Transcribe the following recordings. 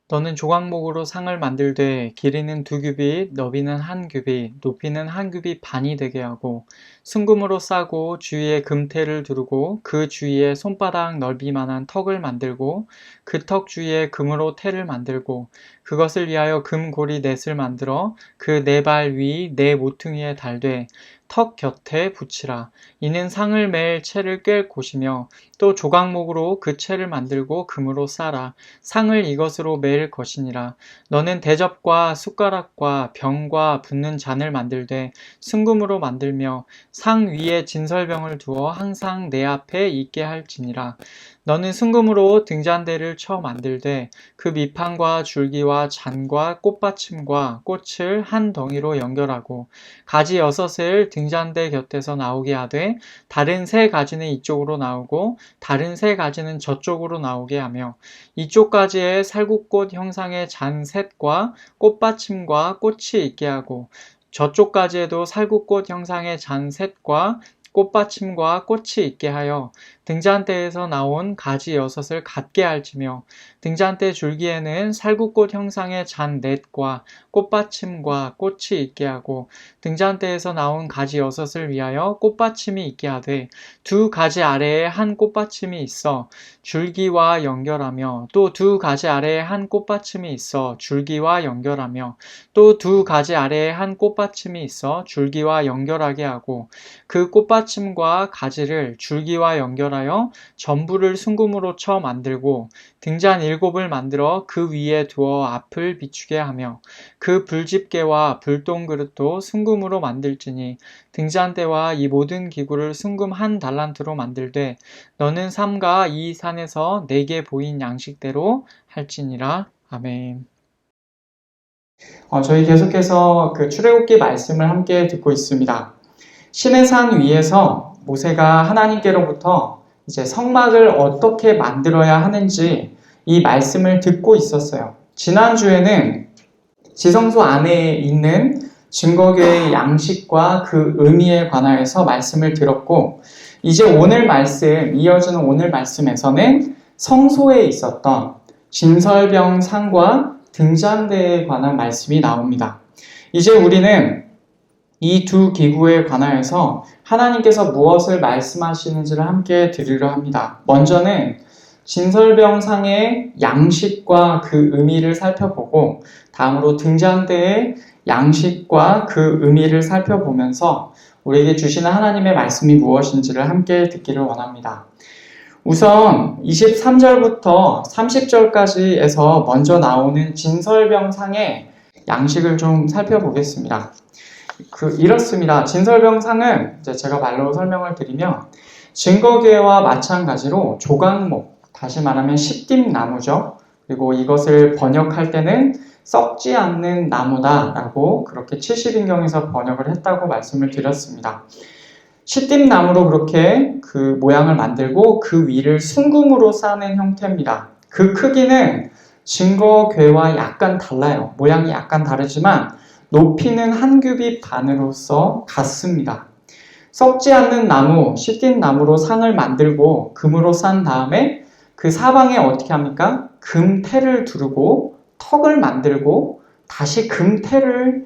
너는 조각목으로 상을 만들되 길이는 2규빗, 너비는 1규빗, 높이는 1규빗 반이 되게 하고 순금으로 싸고 주위에 금테를 두르고 그 주위에 손바닥 넓이만한 턱을 만들고 그 턱 주위에 금으로 테를 만들고 그것을 위하여 금고리 넷을 만들어 그 네 발 위 네 모퉁이에 달되 턱 곁에 붙이라. 이는 상을 맬 채를 꿰 곳이며 또 조각목으로 그 채를 만들고 금으로 싸라. 상을 이것으로 매일 것이니라. 너는 대접과 숟가락과 병과 붓는 잔을 만들되 순금으로 만들며 상 위에 진설병을 두어 항상 내 앞에 있게 할지니라. 너는 순금으로 등잔대를 쳐 만들되 그 밑판과 줄기와 잔과 꽃받침과 꽃을 한 덩이로 연결하고 가지 6을 등잔대 곁에서 나오게 하되 다른 3가지는 이쪽으로 나오고 다른 3가지는 저쪽으로 나오게 하며 이쪽 가지에 살구꽃 형상의 잔 셋과 꽃받침과 꽃이 있게 하고 저쪽 가지에도 살구꽃 형상의 잔 셋과 꽃받침과 꽃이 있게 하여 등잔대에서 나온 가지 6을 같게 할지며 등잔대 줄기에는 살구꽃 형상의 잔 넷과 꽃받침과 꽃이 있게 하고 등잔대에서 나온 가지 6을 위하여 꽃받침이 있게 하되 2가지 아래에 한 꽃받침이 있어 줄기와 연결하며 또 2가지 아래에 한 꽃받침이 있어 줄기와 연결하며 또 2가지 아래에 한 꽃받침이 있어 줄기와 연결하게 하고 그 꽃받침과 가지를 줄기와 연결하여 전부를 순금으로 쳐 만들고 등잔 7을 만들어 그 위에 두어 앞을 비추게 하며 그 불집게와 불똥그릇도 순금으로 만들지니 등잔대와 이 모든 기구를 순금 1달란트로 만들되 너는 삼가 이 산에서 내게 보인 양식대로 할지니라. 아멘. 저희 계속해서 그 출애굽기 말씀을 함께 듣고 있습니다. 시내산 위에서 모세가 하나님께로부터 이제 성막을 어떻게 만들어야 하는지 이 말씀을 듣고 있었어요. 지난주에는 지성소 안에 있는 증거교회의 양식과 그 의미에 관하여서 말씀을 들었고 이제 오늘 말씀, 이어지는 오늘 말씀에서는 성소에 있었던 진설병 상과 등잔대에 관한 말씀이 나옵니다. 이제 우리는 이 두 기구에 관하여서 하나님께서 무엇을 말씀하시는지를 함께 들으려 합니다. 먼저는 진설병상의 양식과 그 의미를 살펴보고 다음으로 등잔대의 양식과 그 의미를 살펴보면서 우리에게 주시는 하나님의 말씀이 무엇인지를 함께 듣기를 원합니다. 우선 23절부터 30절까지에서 먼저 나오는 진설병상의 양식을 좀 살펴보겠습니다. 이렇습니다. 진설병상은 이제 제가 말로 설명을 드리면 증거궤와 마찬가지로 조각목, 다시 말하면 십딥나무죠. 그리고 이것을 번역할 때는 썩지 않는 나무다라고 그렇게 70인경에서 번역을 했다고 말씀을 드렸습니다. 십딥나무로 그렇게 그 모양을 만들고 그 위를 순금으로 쌓는 형태입니다. 그 크기는 증거궤와 약간 달라요. 모양이 약간 다르지만 높이는 1규빗 반으로서 같습니다. 썩지 않는 나무, 십딥나무로 상을 만들고 금으로 싼 다음에 그 사방에 어떻게 합니까? 금테를 두르고 턱을 만들고 다시 금테를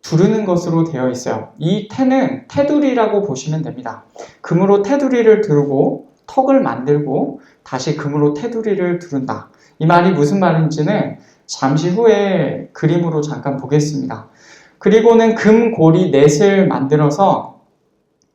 두르는 것으로 되어 있어요. 이 테는 테두리라고 보시면 됩니다. 금으로 테두리를 두르고 턱을 만들고 다시 금으로 테두리를 두른다. 이 말이 무슨 말인지는 잠시 후에 그림으로 잠깐 보겠습니다. 그리고는 금고리 넷을 만들어서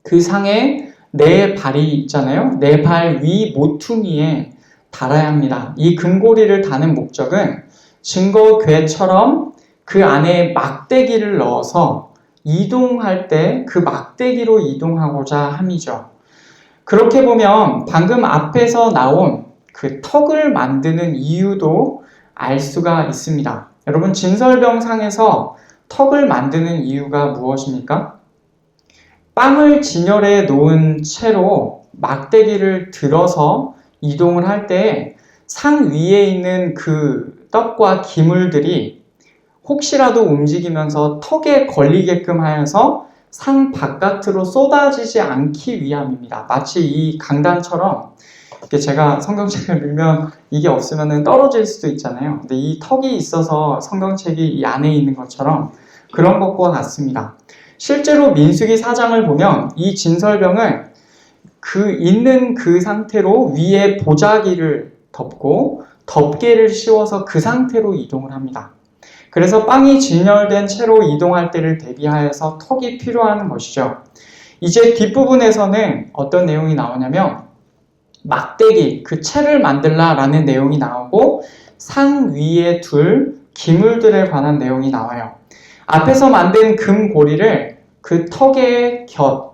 그 상에 네 발이 있잖아요. 네 발 위 모퉁이에 달아야 합니다. 이 금고리를 다는 목적은 증거궤처럼 그 안에 막대기를 넣어서 이동할 때 그 막대기로 이동하고자 함이죠. 그렇게 보면 방금 앞에서 나온 그 턱을 만드는 이유도 알 수가 있습니다. 여러분, 진설병상에서 턱을 만드는 이유가 무엇입니까? 빵을 진열해 놓은 채로 막대기를 들어서 이동을 할 때 상 위에 있는 그 떡과 기물들이 혹시라도 움직이면서 턱에 걸리게끔 하여서 상 바깥으로 쏟아지지 않기 위함입니다. 마치 이 강단처럼 이렇게 제가 성경책을 밀면 이게 없으면 떨어질 수도 있잖아요. 근데 이 턱이 있어서 성경책이 이 안에 있는 것처럼 그런 것과 같습니다. 실제로 민수기 4장을 보면 이 진설병을 있는 그 상태로 위에 보자기를 덮고 덮개를 씌워서 그 상태로 이동을 합니다. 그래서 빵이 진열된 채로 이동할 때를 대비하여서 턱이 필요한 것이죠. 이제 뒷부분에서는 어떤 내용이 나오냐면 막대기, 그 채를 만들라라는 내용이 나오고 상 위에 둘 기물들에 관한 내용이 나와요. 앞에서 만든 금 고리를 그 턱의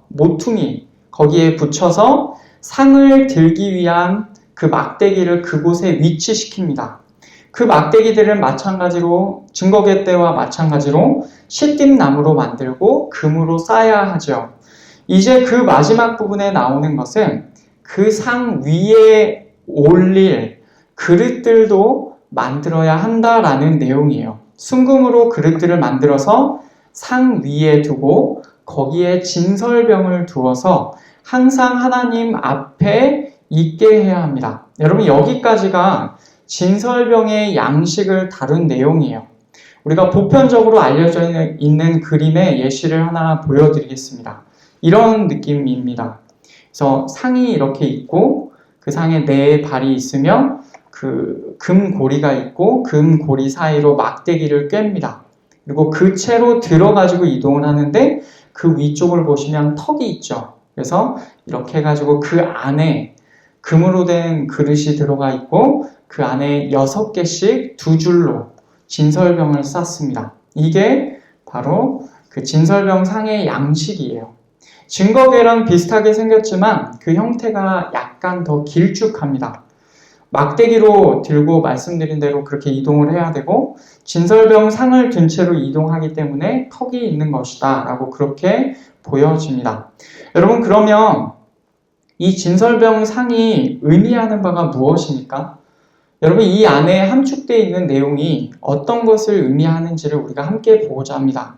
모퉁이 거기에 붙여서 상을 들기 위한 그 막대기를 그곳에 위치시킵니다. 그 막대기들은 마찬가지로 증거궤대와 마찬가지로 시띠나무로 만들고 금으로 쌓아야 하죠. 이제 그 마지막 부분에 나오는 것은 그 상 위에 올릴 그릇들도 만들어야 한다라는 내용이에요. 순금으로 그릇들을 만들어서 상 위에 두고 거기에 진설병을 두어서 항상 하나님 앞에 있게 해야 합니다. 여러분, 여기까지가 진설병의 양식을 다룬 내용이에요. 우리가 보편적으로 알려져 있는 그림의 예시를 하나 보여드리겠습니다. 이런 느낌입니다. 그래서 상이 이렇게 있고 그 상에 네 발이 있으며 그 금고리가 있고 금고리 사이로 막대기를 꿰입니다. 그리고 그 채로 들어가지고 이동을 하는데 그 위쪽을 보시면 턱이 있죠. 그래서 이렇게 해가지고 그 안에 금으로 된 그릇이 들어가 있고 그 안에 6개씩 두 줄로 진설병을 쌓습니다. 이게 바로 그 진설병 상의 양식이에요. 증거궤랑 비슷하게 생겼지만 그 형태가 약간 더 길쭉합니다. 막대기로 들고 말씀드린 대로 그렇게 이동을 해야 되고 진설병 상을 든 채로 이동하기 때문에 턱이 있는 것이다 라고 그렇게 보여집니다. 여러분, 그러면 이 진설병 상이 의미하는 바가 무엇입니까? 여러분, 이 안에 함축되어 있는 내용이 어떤 것을 의미하는지를 우리가 함께 보고자 합니다.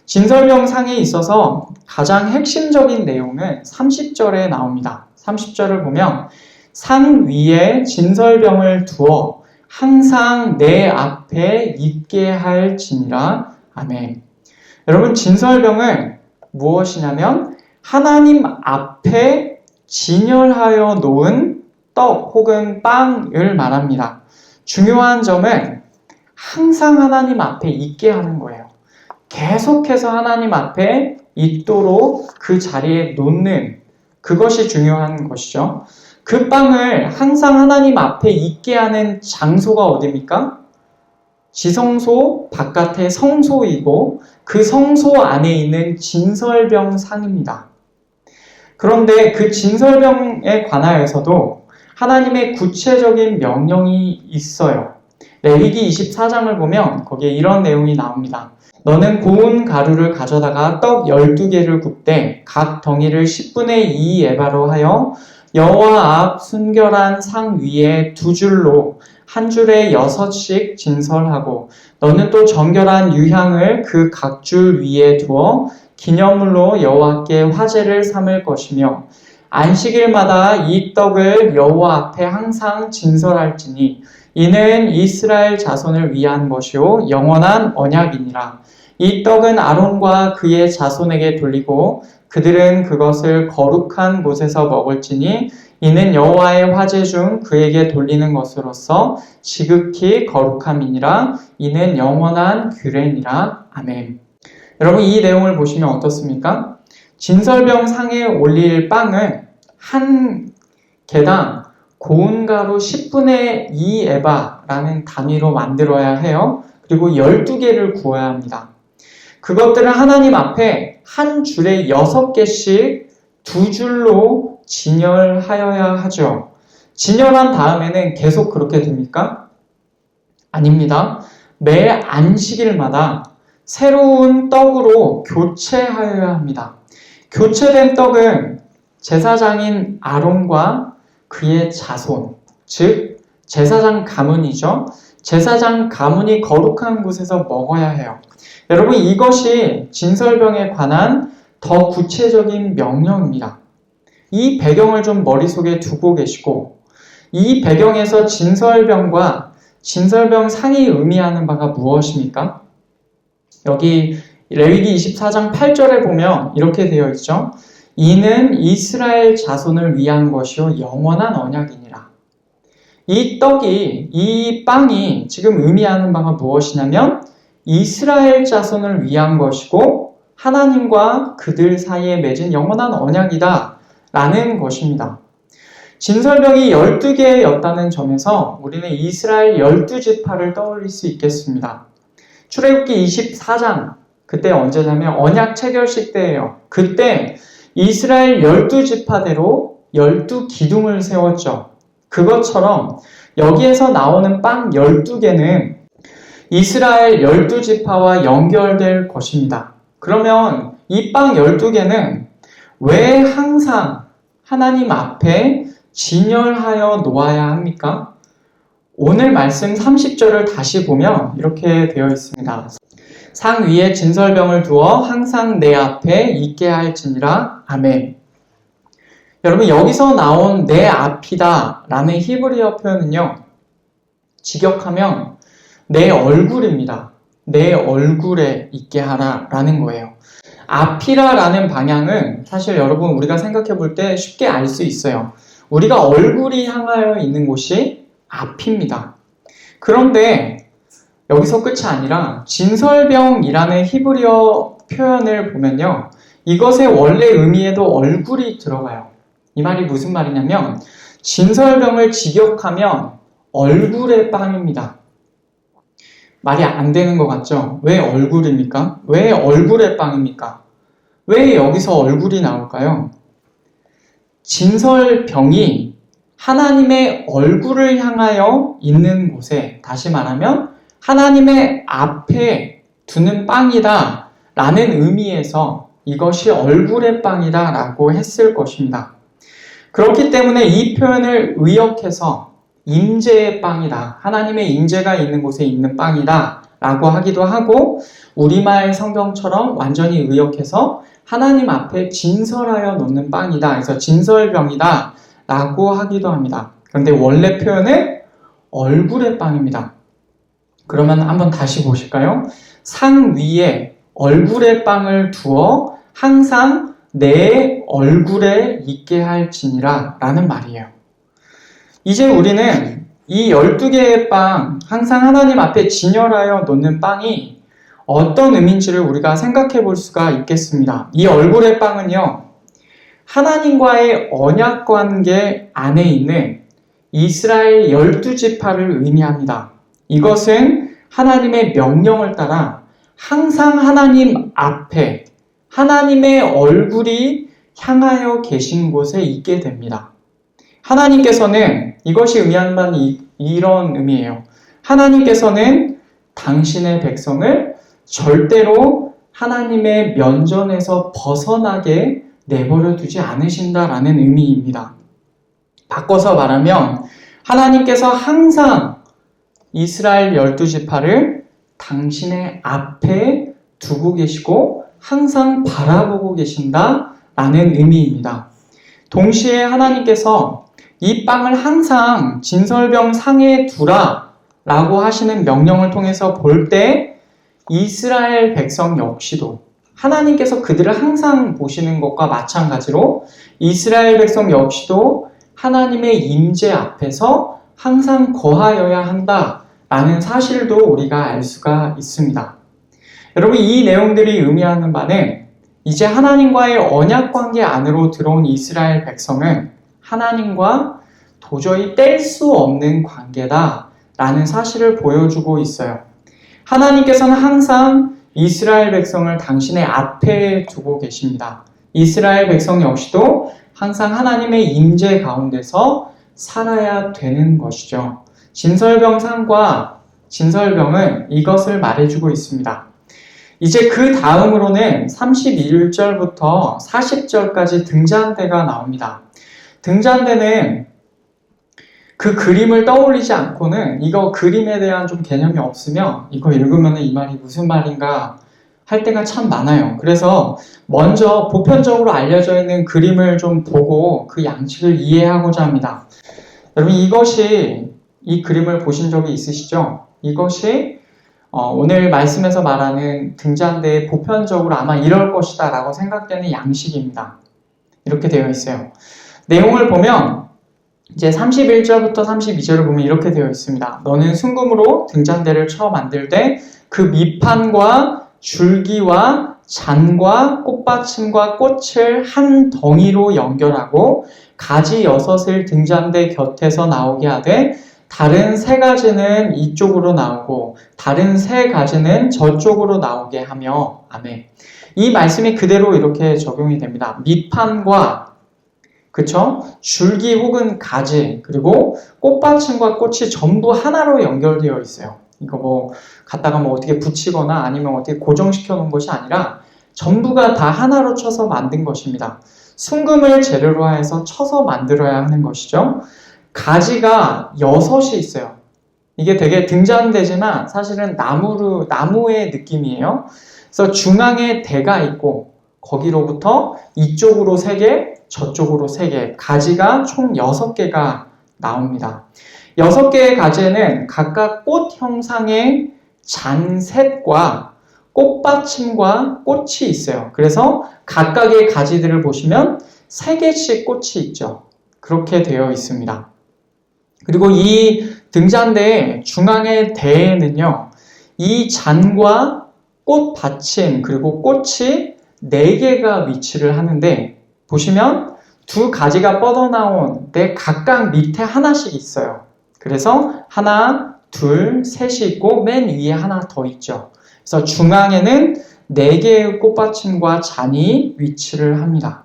진설병 상에 있어서 가장 핵심적인 내용은 30절에 나옵니다. 30절을 보면 상 위에 진설병을 두어 항상 내 앞에 있게 할지니라. 아멘. 여러분, 진설병은 무엇이냐면 하나님 앞에 진열하여 놓은 떡 혹은 빵을 말합니다. 중요한 점은 항상 하나님 앞에 있게 하는 거예요. 계속해서 하나님 앞에 있도록 그 자리에 놓는 그것이 중요한 것이죠. 그 빵을 항상 하나님 앞에 있게 하는 장소가 어디입니까? 지성소 바깥의 성소이고 그 성소 안에 있는 진설병 상입니다. 그런데 그 진설병에 관하여서도 하나님의 구체적인 명령이 있어요. 레위기 24장을 보면 거기에 이런 내용이 나옵니다. 너는 고운 가루를 가져다가 떡 12개를 굽되 각 덩이를 10분의 2 에바로 하여 여호와 앞 순결한 상 위에 두 줄로 한 줄에 6씩 진설하고 너는 또 정결한 유향을 그 각 줄 위에 두어 기념물로 여호와께 화제를 삼을 것이며 안식일마다 이 떡을 여호와 앞에 항상 진설할지니 이는 이스라엘 자손을 위한 것이요 영원한 언약이니라. 이 떡은 아론과 그의 자손에게 돌리고 그들은 그것을 거룩한 곳에서 먹을지니 이는 여호와의 화제 중 그에게 돌리는 것으로서 지극히 거룩함이니라. 이는 영원한 규례니라. 아멘. 여러분, 이 내용을 보시면 어떻습니까? 진설병 상에 올릴 빵은 한 개당 고운 가루 10분의 2 에바라는 단위로 만들어야 해요. 그리고 12개를 구워야 합니다. 그것들은 하나님 앞에 한 줄에 6개씩 두 줄로 진열하여야 하죠. 진열한 다음에는 계속 그렇게 됩니까? 아닙니다. 매 안식일마다 새로운 떡으로 교체하여야 합니다. 교체된 떡은 제사장인 아론과 그의 자손, 즉 제사장 가문이죠. 제사장 가문이 거룩한 곳에서 먹어야 해요. 여러분, 이것이 진설병에 관한 더 구체적인 명령입니다. 이 배경을 좀 머릿속에 두고 계시고 이 배경에서 진설병과 진설병 상이 의미하는 바가 무엇입니까? 여기 레위기 24장 8절에 보면 이렇게 되어 있죠. 이는 이스라엘 자손을 위한 것이요 영원한 언약이니라. 이 떡이, 이 빵이 지금 의미하는 바가 무엇이냐면 이스라엘 자손을 위한 것이고 하나님과 그들 사이에 맺은 영원한 언약이다 라는 것입니다. 진설병이 12개였다는 점에서 우리는 이스라엘 12지파를 떠올릴 수 있겠습니다. 출애굽기 24장, 그때 언제냐면 언약 체결식 때예요. 그때 이스라엘 12지파대로 12기둥을 세웠죠. 그것처럼 여기에서 나오는 빵 12개는 이스라엘 12지파와 연결될 것입니다. 그러면 이 빵 12개는 왜 항상 하나님 앞에 진열하여 놓아야 합니까? 오늘 말씀 30절을 다시 보면 이렇게 되어 있습니다. 상 위에 진설병을 두어 항상 내 앞에 있게 할지니라. 아멘. 여러분, 여기서 나온 내 앞이다 라는 히브리어 표현은요, 직역하면 내 얼굴입니다. 내 얼굴에 있게 하라 라는 거예요. 앞이라 라는 방향은 사실 여러분 우리가 생각해 볼 때 쉽게 알 수 있어요. 우리가 얼굴이 향하여 있는 곳이 앞입니다. 그런데 여기서 끝이 아니라 진설병이라는 히브리어 표현을 보면요, 이것의 원래 의미에도 얼굴이 들어가요. 이 말이 무슨 말이냐면 진설병을 직역하면 얼굴의 빵입니다. 말이 안 되는 것 같죠? 왜 얼굴입니까? 왜 얼굴의 빵입니까? 왜 여기서 얼굴이 나올까요? 진설병이 하나님의 얼굴을 향하여 있는 곳에, 다시 말하면 하나님의 앞에 두는 빵이다 라는 의미에서 이것이 얼굴의 빵이다 라고 했을 것입니다. 그렇기 때문에 이 표현을 의역해서 임재의 빵이다, 하나님의 임재가 있는 곳에 있는 빵이다 라고 하기도 하고, 우리말 성경처럼 완전히 의역해서 하나님 앞에 진설하여 놓는 빵이다, 그래서 진설병이다 라고 하기도 합니다. 그런데 원래 표현은 얼굴의 빵입니다. 그러면 한번 다시 보실까요? 상 위에 얼굴의 빵을 두어 항상 내 얼굴에 있게 할지니라 라는 말이에요. 이제 우리는 이 12개의 빵, 항상 하나님 앞에 진열하여 놓는 빵이 어떤 의미인지를 우리가 생각해 볼 수가 있겠습니다. 이 얼굴의 빵은요, 하나님과의 언약 관계 안에 있는 이스라엘 12지파를 의미합니다. 이것은 하나님의 명령을 따라 항상 하나님 앞에 하나님의 얼굴이 향하여 계신 곳에 있게 됩니다. 하나님께서는, 이것이 의미하는 바는 이런 의미예요. 하나님께서는 당신의 백성을 절대로 하나님의 면전에서 벗어나게 내버려 두지 않으신다라는 의미입니다. 바꿔서 말하면 하나님께서 항상 이스라엘 12지파를 당신의 앞에 두고 계시고 항상 바라보고 계신다라는 의미입니다. 동시에 하나님께서 이 빵을 항상 진설병 상에 두라 라고 하시는 명령을 통해서 볼 때 이스라엘 백성 역시도 하나님께서 그들을 항상 보시는 것과 마찬가지로 이스라엘 백성 역시도 하나님의 임재 앞에서 항상 거하여야 한다라는 사실도 우리가 알 수가 있습니다. 여러분, 이 내용들이 의미하는 바는 이제 하나님과의 언약 관계 안으로 들어온 이스라엘 백성은 하나님과 도저히 뗄 수 없는 관계다라는 사실을 보여주고 있어요. 하나님께서는 항상 이스라엘 백성을 당신의 앞에 두고 계십니다. 이스라엘 백성 역시도 항상 하나님의 임재 가운데서 살아야 되는 것이죠. 진설병상과 진설병은 이것을 말해주고 있습니다. 이제 그 다음으로는 31절부터 40절까지 등잔대가 나옵니다. 등잔대는 그 그림을 떠올리지 않고는, 이거 그림에 대한 좀 개념이 없으면 이거 읽으면 이 말이 무슨 말인가 할 때가 참 많아요. 그래서 먼저 보편적으로 알려져 있는 그림을 좀 보고 그 양식을 이해하고자 합니다. 여러분 이것이 이 그림을 보신 적이 있으시죠? 이것이 오늘 말씀에서 말하는 등잔대의 보편적으로 아마 이럴 것이다 라고 생각되는 양식입니다. 이렇게 되어 있어요. 내용을 보면 이제 31절부터 32절을 보면 이렇게 되어 있습니다. 너는 순금으로 등잔대를 쳐 만들되 그 밑판과 줄기와 잔과 꽃받침과 꽃을 한 덩이로 연결하고 가지 6을 등잔대 곁에서 나오게 하되 다른 3가지는 이쪽으로 나오고 다른 3가지는 저쪽으로 나오게 하며 아멘. 이 말씀이 그대로 이렇게 적용이 됩니다. 밑판과 그쵸? 줄기 혹은 가지 그리고 꽃받침과 꽃이 전부 하나로 연결되어 있어요. 이거 갖다가 어떻게 붙이거나 아니면 어떻게 고정시켜 놓은 것이 아니라 전부가 다 하나로 쳐서 만든 것입니다. 순금을 재료로 해서 쳐서 만들어야 하는 것이죠. 가지가 6이 있어요. 이게 되게 등잔대지만 사실은 나무의 느낌이에요. 그래서 중앙에 대가 있고 거기로부터 이쪽으로 3개, 저쪽으로 3개, 가지가 총 6개가 나옵니다. 6개의 가지에는 각각 꽃 형상의 잔셋과 꽃받침과 꽃이 있어요. 그래서 각각의 가지들을 보시면 3개씩 꽃이 있죠. 그렇게 되어 있습니다. 그리고 이 등잔대의 중앙의 대에는요, 이 잔과 꽃 받침 그리고 꽃이 4개가 위치를 하는데 보시면 2가지가 뻗어나온 데 각각 밑에 하나씩 있어요. 그래서 하나, 둘, 셋이 있고 맨 위에 하나 더 있죠. 그래서 중앙에는 4개의 꽃받침과 잔이 위치를 합니다.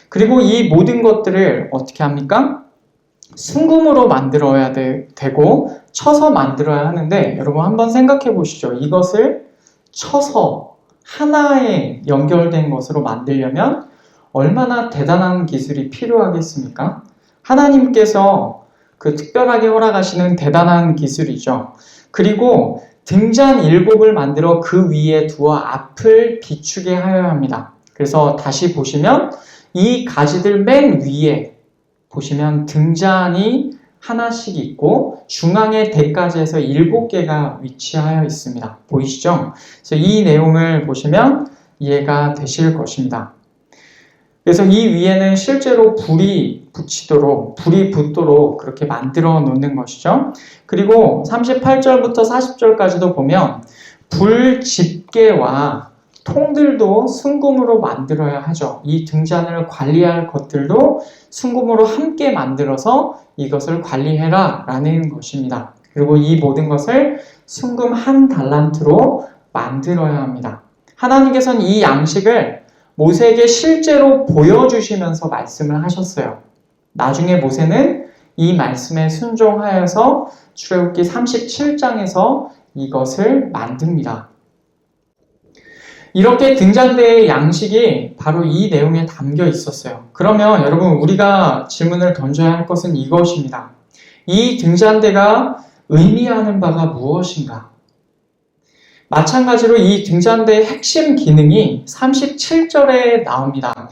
그리고 이 모든 것들을 어떻게 합니까? 순금으로 만들어야 되고 쳐서 만들어야 하는데 여러분 한번 생각해 보시죠. 이것을 쳐서 하나에 연결된 것으로 만들려면 얼마나 대단한 기술이 필요하겠습니까? 하나님께서 특별하게 허락하시는 대단한 기술이죠. 그리고 등잔 7을 만들어 그 위에 두어 앞을 비추게 하여야 합니다. 그래서 다시 보시면 이 가지들 맨 위에 보시면 등잔이 하나씩 있고 중앙에 대까지 해서 7개가 위치하여 있습니다. 보이시죠? 그래서 이 내용을 보시면 이해가 되실 것입니다. 그래서 이 위에는 실제로 불이 붙도록 그렇게 만들어 놓는 것이죠. 그리고 38절부터 40절까지도 보면 불 집게와 통들도 순금으로 만들어야 하죠. 이 등잔을 관리할 것들도 순금으로 함께 만들어서 이것을 관리해라 라는 것입니다. 그리고 이 모든 것을 순금 1달란트로 만들어야 합니다. 하나님께서는 이 양식을 모세에게 실제로 보여주시면서 말씀을 하셨어요. 나중에 모세는 이 말씀에 순종하여서 출애굽기 37장에서 이것을 만듭니다. 이렇게 등잔대의 양식이 바로 이 내용에 담겨 있었어요. 그러면 여러분 우리가 질문을 던져야 할 것은 이것입니다. 이 등잔대가 의미하는 바가 무엇인가? 마찬가지로 이 등잔대의 핵심 기능이 37절에 나옵니다.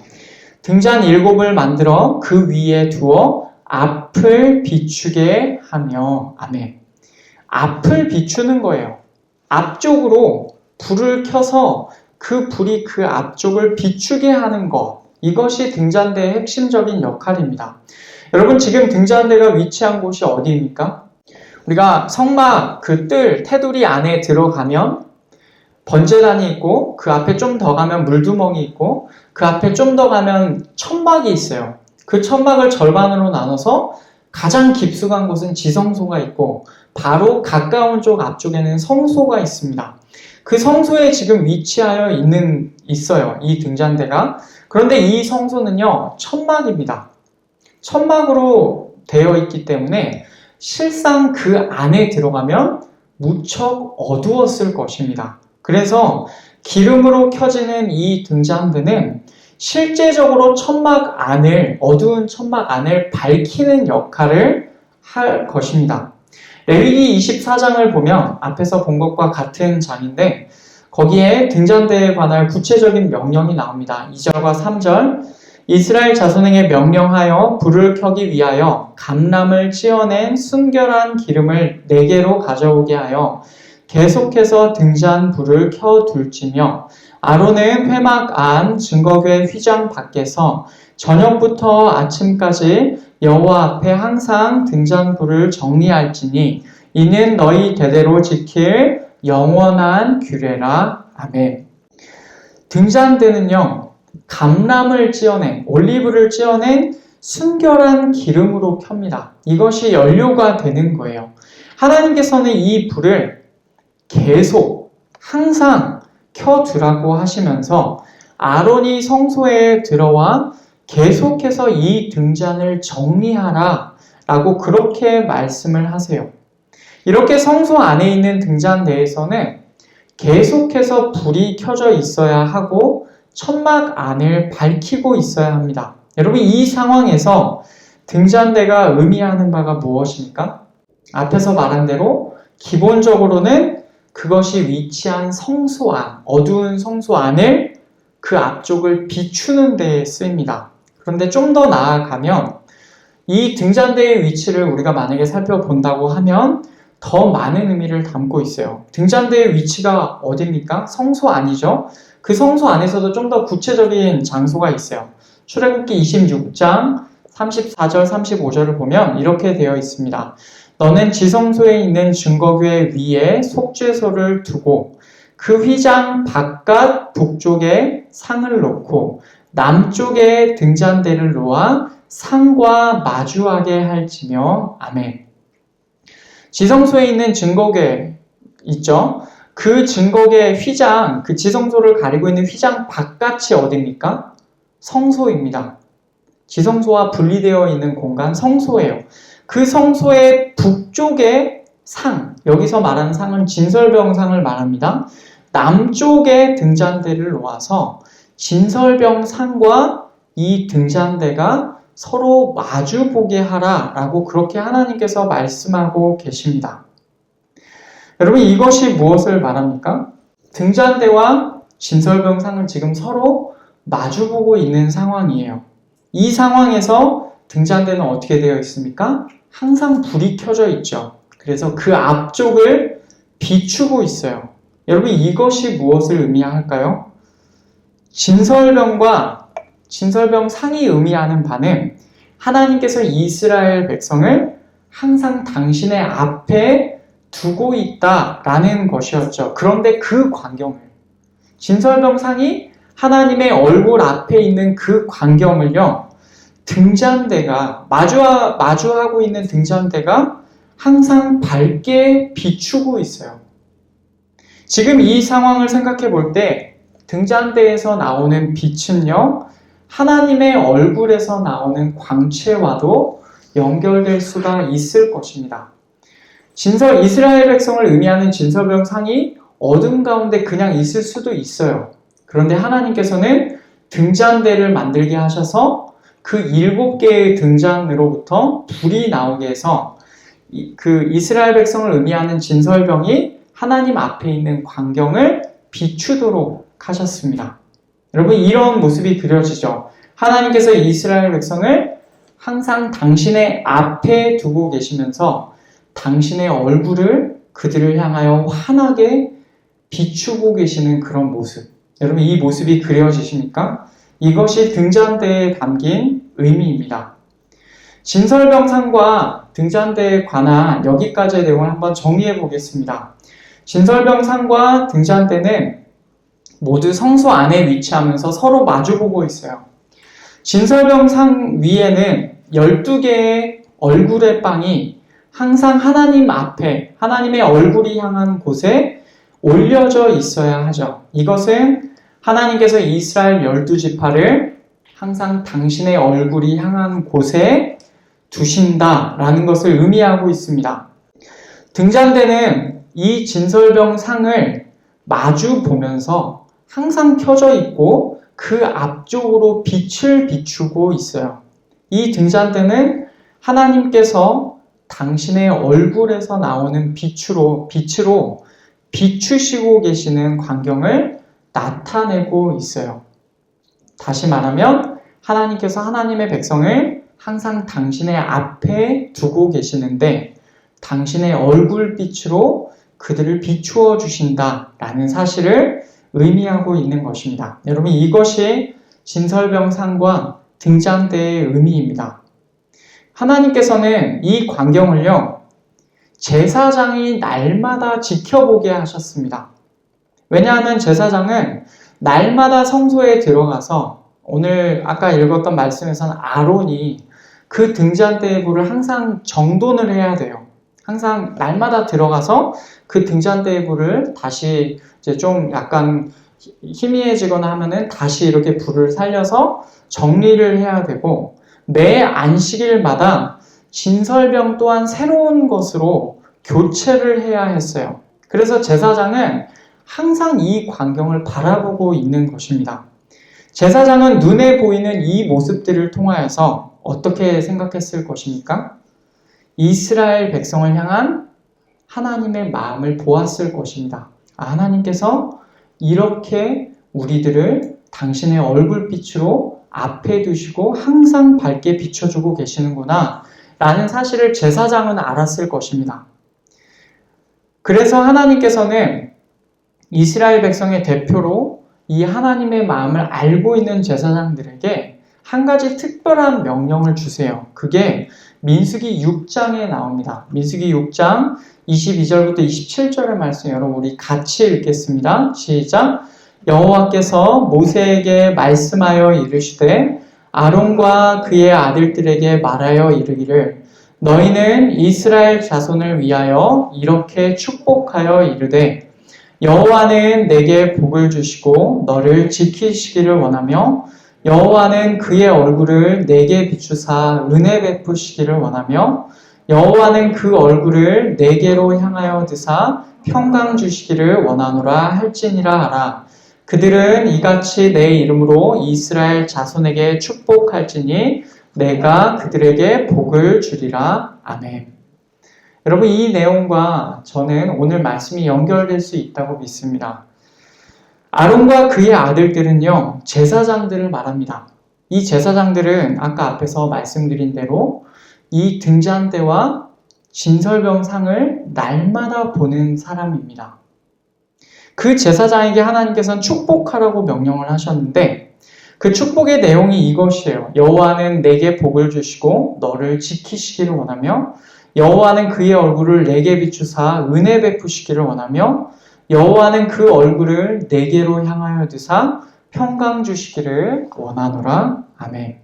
등잔 7을 만들어 그 위에 두어 앞을 비추게 하며 아멘. 앞을 비추는 거예요. 앞쪽으로 불을 켜서 그 불이 그 앞쪽을 비추게 하는 것. 이것이 등잔대의 핵심적인 역할입니다. 여러분 지금 등잔대가 위치한 곳이 어디입니까? 우리가 성막 테두리 안에 들어가면 번제단이 있고 그 앞에 좀 더 가면 물두멍이 있고 그 앞에 좀 더 가면 천막이 있어요. 그 천막을 절반으로 나눠서 가장 깊숙한 곳은 지성소가 있고 바로 가까운 쪽 앞쪽에는 성소가 있습니다. 그 성소에 지금 위치하여 있어요. 이 등잔대가. 그런데 이 성소는요, 천막입니다. 천막으로 되어 있기 때문에 실상 그 안에 들어가면 무척 어두웠을 것입니다. 그래서 기름으로 켜지는 이 등잔대는 실제적으로 어두운 천막 안을 밝히는 역할을 할 것입니다. 레위기 24장을 보면 앞에서 본 것과 같은 장인데 거기에 등잔대에 관한 구체적인 명령이 나옵니다. 2절과 3절 이스라엘 자손에게 명령하여 불을 켜기 위하여 감람을 찌어낸 순결한 기름을 4개로 가져오게 하여 계속해서 등잔 불을 켜둘지며 아론은 회막 안 증거궤 휘장 밖에서 저녁부터 아침까지 여호와 앞에 항상 등잔 불을 정리할지니 이는 너희 대대로 지킬 영원한 규례라. 아멘. 등잔대는요, 감람을 찌어낸, 올리브를 찌어낸 순결한 기름으로 켭니다. 이것이 연료가 되는 거예요. 하나님께서는 이 불을 계속 항상 켜두라고 하시면서 아론이 성소에 들어와 계속해서 이 등잔을 정리하라 라고 그렇게 말씀을 하세요. 이렇게 성소 안에 있는 등잔대에서는 계속해서 불이 켜져 있어야 하고 천막 안을 밝히고 있어야 합니다. 여러분, 이 상황에서 등잔대가 의미하는 바가 무엇입니까? 앞에서 말한 대로 기본적으로는 그것이 위치한 성소 안, 어두운 성소 안을 그 앞쪽을 비추는 데에 쓰입니다. 그런데 좀 더 나아가면 이 등잔대의 위치를 우리가 만약에 살펴본다고 하면 더 많은 의미를 담고 있어요. 등잔대의 위치가 어디입니까? 성소 안이죠. 그 성소 안에서도 좀 더 구체적인 장소가 있어요. 출애굽기 26장 34절 35절을 보면 이렇게 되어 있습니다. 너는 지성소에 있는 증거궤 위에 속죄소를 두고 그 휘장 바깥 북쪽에 상을 놓고 남쪽에 등잔대를 놓아 상과 마주하게 할지며. 아멘. 지성소에 있는 증거궤 있죠? 그 증거궤 휘장, 그 지성소를 가리고 있는 휘장 바깥이 어디입니까? 성소입니다. 지성소와 분리되어 있는 공간 성소예요. 그 성소의 북쪽에 상, 여기서 말하는 상은 진설병상을 말합니다. 남쪽에 등잔대를 놓아서 진설병상과 이 등잔대가 서로 마주보게 하라 라고 그렇게 하나님께서 말씀하고 계십니다. 여러분, 이것이 무엇을 말합니까? 등잔대와 진설병상은 지금 서로 마주보고 있는 상황이에요. 이 상황에서 등잔대는 어떻게 되어 있습니까? 항상 불이 켜져 있죠. 그래서 그 앞쪽을 비추고 있어요. 여러분, 이것이 무엇을 의미할까요? 진설병상이 의미하는 바는 하나님께서 이스라엘 백성을 항상 당신의 앞에 두고 있다라는 것이었죠. 그런데 그 광경을, 진설병상이 하나님의 얼굴 앞에 있는 그 광경을요, 등잔대가, 마주하고 있는 등잔대가 항상 밝게 비추고 있어요. 지금 이 상황을 생각해 볼 때 등잔대에서 나오는 빛은요, 하나님의 얼굴에서 나오는 광채와도 연결될 수가 있을 것입니다. 이스라엘 백성을 의미하는 진설병상이 어둠 가운데 그냥 있을 수도 있어요. 그런데 하나님께서는 등잔대를 만들게 하셔서 그 7개의 등잔으로부터 불이 나오게 해서 그 이스라엘 백성을 의미하는 진설병이 하나님 앞에 있는 광경을 비추도록 하셨습니다. 여러분, 이런 모습이 그려지죠. 하나님께서 이스라엘 백성을 항상 당신의 앞에 두고 계시면서 당신의 얼굴을 그들을 향하여 환하게 비추고 계시는 그런 모습. 여러분, 이 모습이 그려지십니까? 이것이 등잔대에 담긴 의미입니다. 진설병상과 등잔대에 관한 여기까지의 내용을 한번 정리해 보겠습니다. 진설병상과 등잔대는 모두 성소 안에 위치하면서 서로 마주보고 있어요. 진설병상 위에는 12개의 얼굴의 빵이 항상 하나님 앞에, 하나님의 얼굴이 향한 곳에 올려져 있어야 하죠. 이것은 하나님께서 이스라엘 12지파를 항상 당신의 얼굴이 향한 곳에 두신다라는 것을 의미하고 있습니다. 등잔대는 이 진설병상을 마주 보면서 항상 켜져 있고 그 앞쪽으로 빛을 비추고 있어요. 이 등잔대는 하나님께서 당신의 얼굴에서 나오는 빛으로 비추시고 계시는 광경을 나타내고 있어요. 다시 말하면 하나님께서 하나님의 백성을 항상 당신의 앞에 두고 계시는데 당신의 얼굴빛으로 그들을 비추어 주신다라는 사실을 의미하고 있는 것입니다. 여러분, 이것이 진설병상과 등잔대의 의미입니다. 하나님께서는 이 광경을요, 제사장이 날마다 지켜보게 하셨습니다. 왜냐하면 제사장은 날마다 성소에 들어가서 오늘 아까 읽었던 말씀에서는 아론이 그 등잔대의 불을 항상 정돈을 해야 돼요. 항상 날마다 들어가서 그 등잔대의 불을 다시 이제 좀 약간 희미해지거나 하면은 다시 이렇게 불을 살려서 정리를 해야 되고, 매 안식일마다 진설병 또한 새로운 것으로 교체를 해야 했어요. 그래서 제사장은 항상 이 광경을 바라보고 있는 것입니다. 제사장은 눈에 보이는 이 모습들을 통하여서 어떻게 생각했을 것입니까? 이스라엘 백성을 향한 하나님의 마음을 보았을 것입니다. 하나님께서 이렇게 우리들을 당신의 얼굴빛으로 앞에 두시고 항상 밝게 비춰주고 계시는구나 라는 사실을 제사장은 알았을 것입니다. 그래서 하나님께서는 이스라엘 백성의 대표로 이 하나님의 마음을 알고 있는 제사장들에게 한 가지 특별한 명령을 주세요. 그게 민수기 6장에 나옵니다. 민수기 6장 22절부터 27절의 말씀 여러분 우리 같이 읽겠습니다. 시작! 여호와께서 모세에게 말씀하여 이르시되 아론과 그의 아들들에게 말하여 이르기를 너희는 이스라엘 자손을 위하여 이렇게 축복하여 이르되 여호와는 내게 복을 주시고 너를 지키시기를 원하며 여호와는 그의 얼굴을 내게 비추사 은혜 베푸시기를 원하며 여호와는 그 얼굴을 내게로 향하여 드사 평강 주시기를 원하노라 할지니라 하라. 그들은 이같이 내 이름으로 이스라엘 자손에게 축복할지니 내가 그들에게 복을 주리라. 아멘. 여러분, 이 내용과 저는 오늘 말씀이 연결될 수 있다고 믿습니다. 아론과 그의 아들들은요, 제사장들을 말합니다. 이 제사장들은 아까 앞에서 말씀드린 대로 이 등잔대와 진설병상을 날마다 보는 사람입니다. 그 제사장에게 하나님께서는 축복하라고 명령을 하셨는데 그 축복의 내용이 이것이에요. 여호와는 내게 복을 주시고 너를 지키시기를 원하며 여호와는 그의 얼굴을 내게 비추사 은혜 베푸시기를 원하며 여호와는 그 얼굴을 내게로 향하여 드사 평강 주시기를 원하노라. 아멘.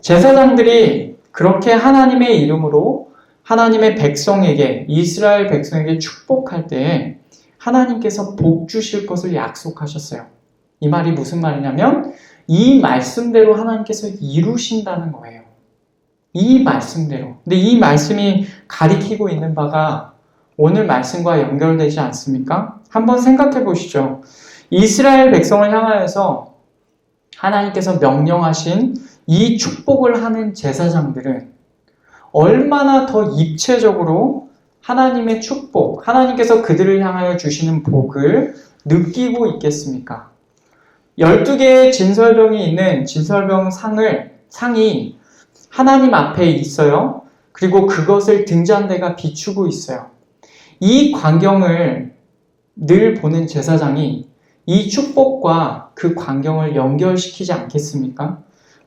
제사장들이 그렇게 하나님의 이름으로 하나님의 백성에게, 이스라엘 백성에게 축복할 때에 하나님께서 복 주실 것을 약속하셨어요. 이 말이 무슨 말이냐면 이 말씀대로 하나님께서 이루신다는 거예요. 이 말씀대로. 근데 이 말씀이 가리키고 있는 바가 오늘 말씀과 연결되지 않습니까? 한번 생각해 보시죠. 이스라엘 백성을 향하여서 하나님께서 명령하신 이 축복을 하는 제사장들은 얼마나 더 입체적으로 하나님의 축복, 하나님께서 그들을 향하여 주시는 복을 느끼고 있겠습니까? 12개의 진설병이 있는 진설병 상이 하나님 앞에 있어요. 그리고 그것을 등잔대가 비추고 있어요. 이 광경을 늘 보는 제사장이 이 축복과 그 광경을 연결시키지 않겠습니까?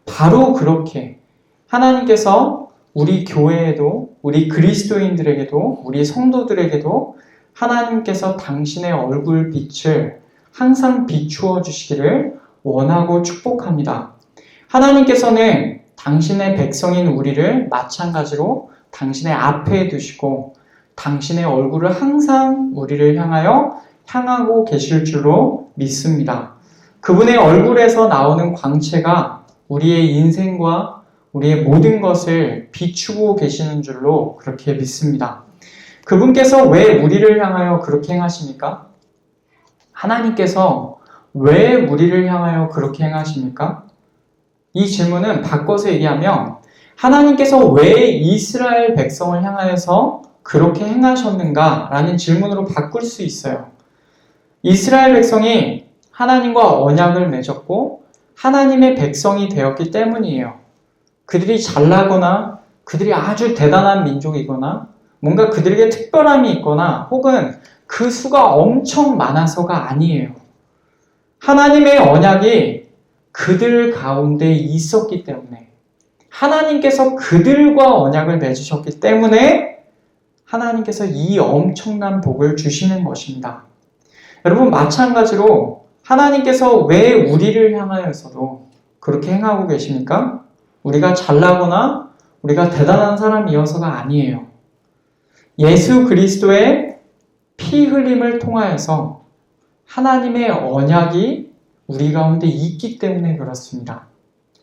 바로 그렇게 하나님께서 우리 교회에도, 우리 그리스도인들에게도, 우리 성도들에게도 하나님께서 당신의 얼굴빛을 항상 비추어 주시기를 원하고 축복합니다. 하나님께서는 당신의 백성인 우리를 마찬가지로 당신의 앞에 두시고 당신의 얼굴을 항상 우리를 향하고 계실 줄로 믿습니다. 그분의 얼굴에서 나오는 광채가 우리의 인생과 우리의 모든 것을 비추고 계시는 줄로 그렇게 믿습니다. 그분께서 왜 우리를 향하여 그렇게 행하십니까? 하나님께서 왜 우리를 향하여 그렇게 행하십니까? 이 질문은 바꿔서 얘기하면 하나님께서 왜 이스라엘 백성을 향하여서 그렇게 행하셨는가? 라는 질문으로 바꿀 수 있어요. 이스라엘 백성이 하나님과 언약을 맺었고 하나님의 백성이 되었기 때문이에요. 그들이 잘나거나 그들이 아주 대단한 민족이거나 뭔가 그들에게 특별함이 있거나 혹은 그 수가 엄청 많아서가 아니에요. 하나님의 언약이 그들 가운데 있었기 때문에 하나님께서 그들과 언약을 맺으셨기 때문에 하나님께서 이 엄청난 복을 주시는 것입니다. 여러분 마찬가지로 하나님께서 왜 우리를 향하여서도 그렇게 행하고 계십니까? 우리가 잘나거나 우리가 대단한 사람이어서가 아니에요. 예수 그리스도의 피 흘림을 통하여서 하나님의 언약이 우리 가운데 있기 때문에 그렇습니다.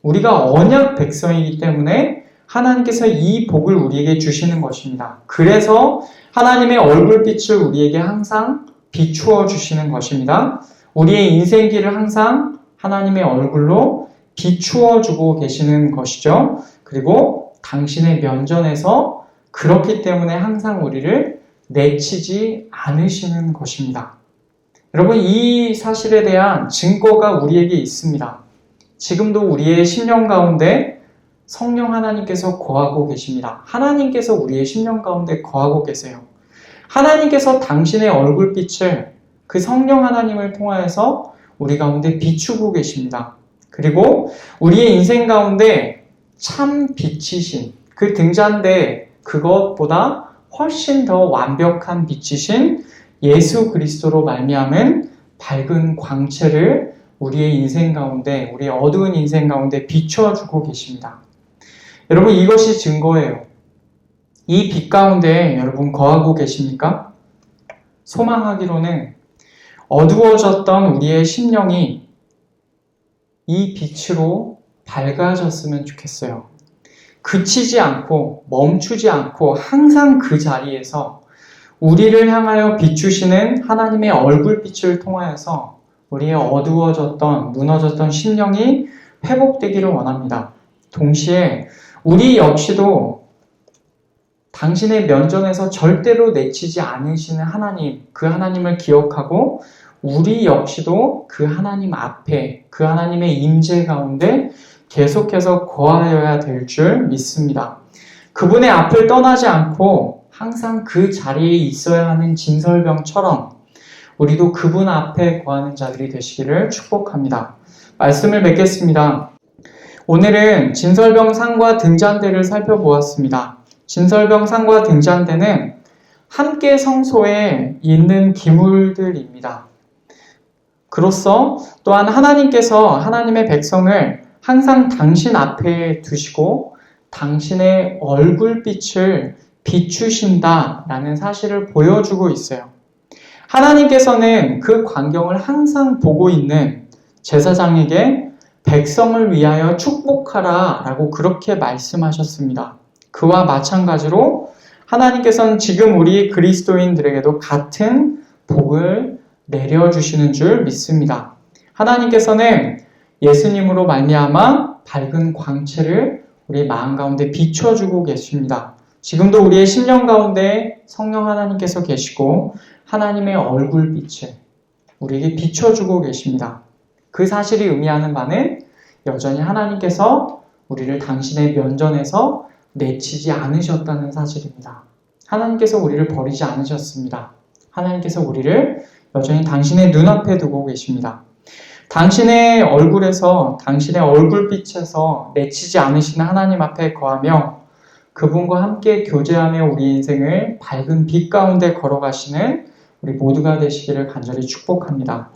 우리가 언약 백성이기 때문에 하나님께서 이 복을 우리에게 주시는 것입니다. 그래서 하나님의 얼굴빛을 우리에게 항상 비추어 주시는 것입니다. 우리의 인생길을 항상 하나님의 얼굴로 비추어 주고 계시는 것이죠. 그리고 당신의 면전에서 그렇기 때문에 항상 우리를 내치지 않으시는 것입니다. 여러분 이 사실에 대한 증거가 우리에게 있습니다. 지금도 우리의 심령 가운데 성령 하나님께서 거하고 계십니다. 하나님께서 우리의 심령 가운데 거하고 계세요. 하나님께서 당신의 얼굴빛을 그 성령 하나님을 통하여서 우리 가운데 비추고 계십니다. 그리고 우리의 인생 가운데 참 빛이신 그 등잔대 그것보다 훨씬 더 완벽한 빛이신 예수 그리스도로 말미암은 밝은 광채를 우리의 인생 가운데 우리의 어두운 인생 가운데 비춰주고 계십니다. 여러분 이것이 증거예요. 이 빛 가운데 여러분 거하고 계십니까? 소망하기로는 어두워졌던 우리의 심령이 이 빛으로 밝아졌으면 좋겠어요. 그치지 않고 멈추지 않고 항상 그 자리에서 우리를 향하여 비추시는 하나님의 얼굴빛을 통하여서 우리의 어두워졌던 무너졌던 심령이 회복되기를 원합니다. 동시에 우리 역시도 당신의 면전에서 절대로 내치지 않으시는 하나님, 그 하나님을 기억하고 우리 역시도 그 하나님 앞에, 그 하나님의 임재 가운데 계속해서 거하여야 될 줄 믿습니다. 그분의 앞을 떠나지 않고 항상 그 자리에 있어야 하는 진설병처럼 우리도 그분 앞에 거하는 자들이 되시기를 축복합니다. 말씀을 맺겠습니다. 오늘은 진설병 상과 등잔대를 살펴보았습니다. 진설병 상과 등잔대는 함께 성소에 있는 기물들입니다. 그로써 또한 하나님께서 하나님의 백성을 항상 당신 앞에 두시고 당신의 얼굴빛을 비추신다라는 사실을 보여주고 있어요. 하나님께서는 그 광경을 항상 보고 있는 제사장에게 백성을 위하여 축복하라 라고 그렇게 말씀하셨습니다. 그와 마찬가지로 하나님께서는 지금 우리 그리스도인들에게도 같은 복을 내려주시는 줄 믿습니다. 하나님께서는 예수님으로 말미암아 밝은 광채를 우리 마음 가운데 비춰주고 계십니다. 지금도 우리의 심령 가운데 성령 하나님께서 계시고 하나님의 얼굴빛을 우리에게 비춰주고 계십니다. 그 사실이 의미하는 바는 여전히 하나님께서 우리를 당신의 면전에서 내치지 않으셨다는 사실입니다. 하나님께서 우리를 버리지 않으셨습니다. 하나님께서 우리를 여전히 당신의 눈앞에 두고 계십니다. 당신의 얼굴에서, 당신의 얼굴빛에서 내치지 않으시는 하나님 앞에 거하며 그분과 함께 교제하며 우리 인생을 밝은 빛 가운데 걸어가시는 우리 모두가 되시기를 간절히 축복합니다.